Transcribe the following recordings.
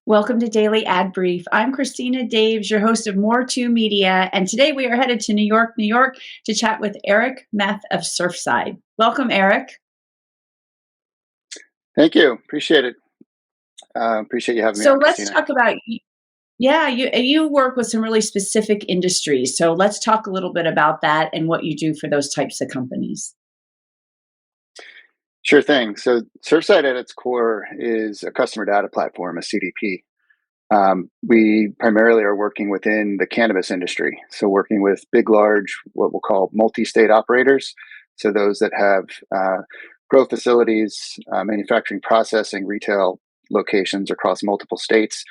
Welcome to Daily Ad Brief. I'm Christina Daves, your host of More to Media, and today we are headed to New York, New York to chat with Eric Meth of Surfside. Welcome, Eric. Thank you. Appreciate it. Appreciate you having me So on, let's Christina. talk about yeah, you work with some really specific industries. So let's talk a little bit about that and what you do for those types of companies. Sure thing. So, Surfside at its core is a customer data platform, a CDP. We primarily are working within the cannabis industry. So, working with big, large, what we'll call multi state operators. So, those that have grow facilities, manufacturing, processing, retail locations across multiple states,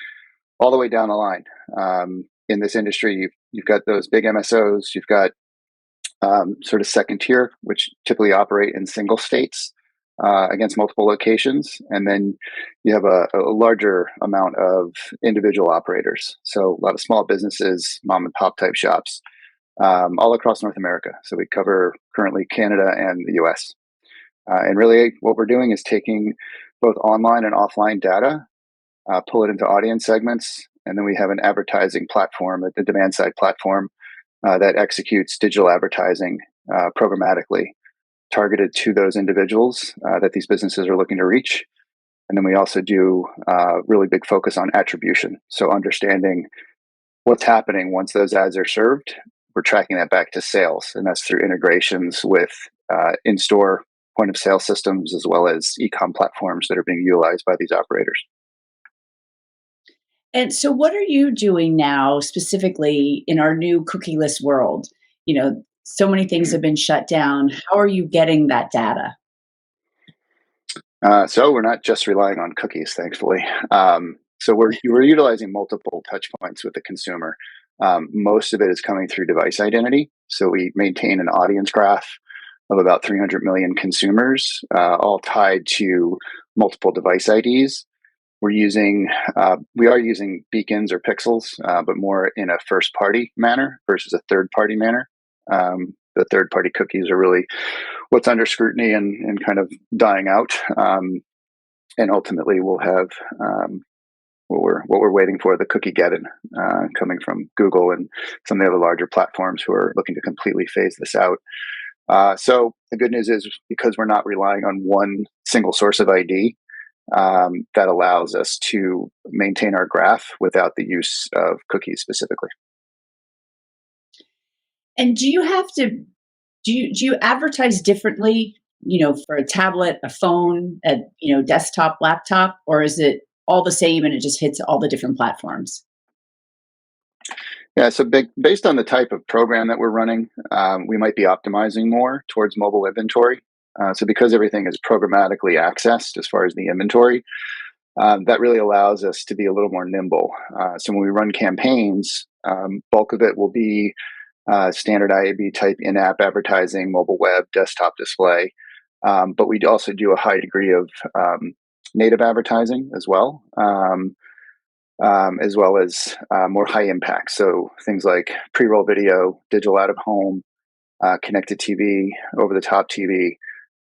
all the way down the line. In this industry, you've got those big MSOs, you've got sort of second tier, which typically operate in single states against multiple locations. And then you have a larger amount of individual operators. So a lot of small businesses, mom and pop type shops, all across North America. So we cover currently Canada and the US. And really, what we're doing is taking both online and offline data, pull it into audience segments, and then we have an advertising platform, the demand side platform that executes digital advertising programmatically targeted to those individuals that these businesses are looking to reach. And then we also do really big focus on attribution. So understanding what's happening once those ads are served, we're tracking that back to sales. And that's through integrations with in-store point of sale systems as well as e-com platforms that are being utilized by these operators. And so what are you doing now specifically in our new cookieless world? So many things have been shut down. How are you getting that data? So we're not just relying on cookies, thankfully. So we're utilizing multiple touch points with the consumer. Most of it is coming through device identity. So we maintain an audience graph of about 300 million consumers, all tied to multiple device IDs. We are using beacons or pixels, but more in a first party manner versus a third party manner. The third party cookies are really what's under scrutiny and kind of dying out. And ultimately, we'll have what we're waiting for, the cookie geddon coming from Google and some of the other larger platforms who are looking to completely phase this out. So the good news is because we're not relying on one single source of ID, that allows us to maintain our graph without the use of cookies specifically. And do you advertise differently, for a tablet, a phone, desktop, laptop, or is it all the same and it just hits all the different platforms? Yeah, so based on the type of program that we're running, we might be optimizing more towards mobile inventory. So because everything is programmatically accessed as far as the inventory, that really allows us to be a little more nimble. So when we run campaigns, bulk of it will be standard IAB type in-app advertising, mobile web, desktop display. But we also do a high degree of native advertising as well as more high impact. So things like pre-roll video, digital out of home, connected TV, over the top TV.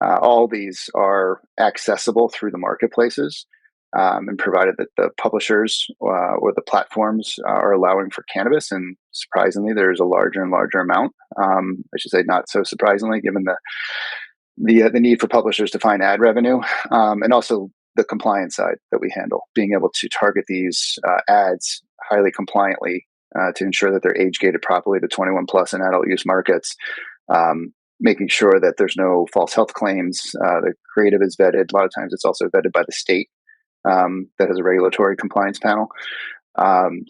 All these are accessible through the marketplaces, and provided that the publishers or the platforms are allowing for cannabis. And surprisingly, there's a larger and larger amount. I should say, not so surprisingly, given the need for publishers to find ad revenue, and also the compliance side that we handle, being able to target these ads highly compliantly to ensure that they're age gated properly to 21 plus in adult use markets. Making sure that there's no false health claims. The creative is vetted. A lot of times it's also vetted by the state that has a regulatory compliance panel.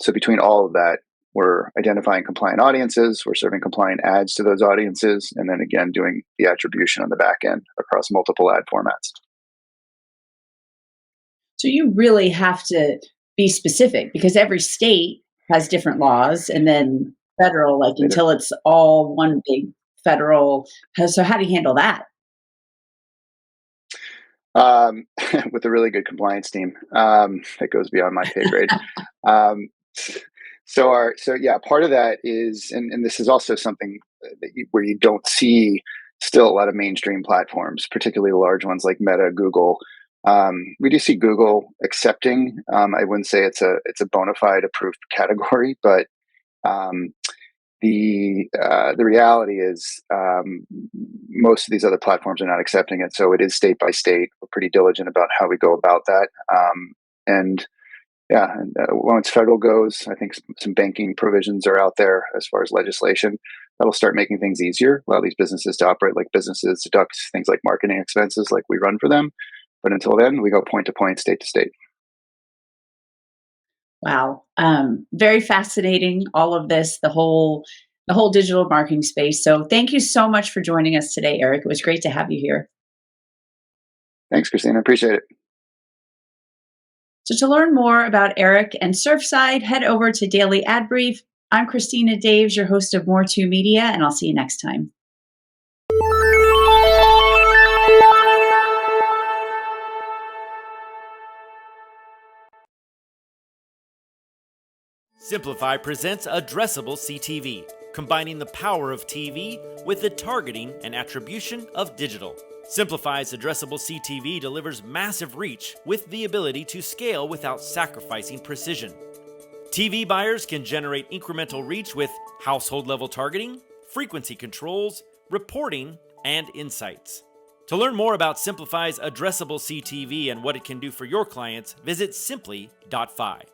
So between all of that, we're identifying compliant audiences, we're serving compliant ads to those audiences, and then again, doing the attribution on the back end across multiple ad formats. So you really have to be specific because every state has different laws and then federal, like They do. until it's all one big federal. So how do you handle that? Um, with a really good compliance team that goes beyond my pay grade. Um, so yeah, part of that is, and this is also something where you don't see still a lot of mainstream platforms, particularly large ones like Meta, Google. We do see Google accepting. I wouldn't say it's a bona fide approved category, but um, the reality is most of these other platforms are not accepting it. So it is state by state. We're pretty diligent about how we go about that. And yeah, and once federal goes, I think some banking provisions are out there as far as legislation that'll start making things easier. Allow these businesses to operate like businesses, deduct things like marketing expenses, like we run for them. But until then, we go point to point, state to state. Wow. Very fascinating, all of this, the whole digital marketing space. So thank you so much for joining us today, Eric. It was great to have you here. Thanks, Christine. I appreciate it. So to learn more about Eric and Surfside, head over to Daily Ad Brief. I'm Christina Daves, your host of More to Media, and I'll see you next time. Simplify presents Addressable CTV, combining the power of TV with the targeting and attribution of digital. Simplify's Addressable CTV delivers massive reach with the ability to scale without sacrificing precision. TV buyers can generate incremental reach with household-level targeting, frequency controls, reporting, and insights. To learn more about Simplify's Addressable CTV and what it can do for your clients, visit simply.fi.